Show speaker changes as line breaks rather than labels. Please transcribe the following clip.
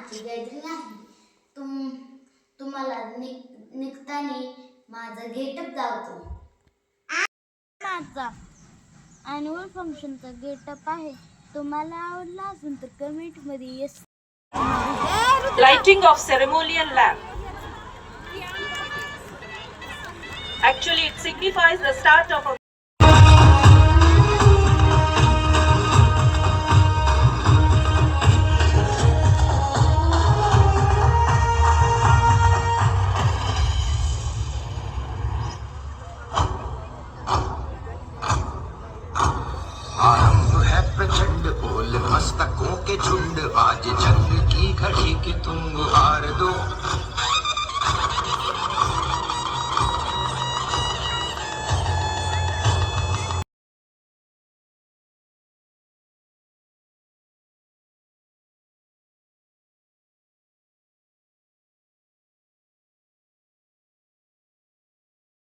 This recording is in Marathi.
आजची गॅदरिंग आहे. तुम्हाला निघताना माझा गेटअप दावतो. माझा ॲन्युअल फंक्शनचा गेटअप आहे. तुम्हाला आवडला असेल तर कमेंटमध्ये yes.
Lighting of ceremonial lamp. Actually, it signifies the start of a
आरंभ है प्रचंड बोल मस्तकों के झुंड, आज जंग की घड़ी की तुम हार दो.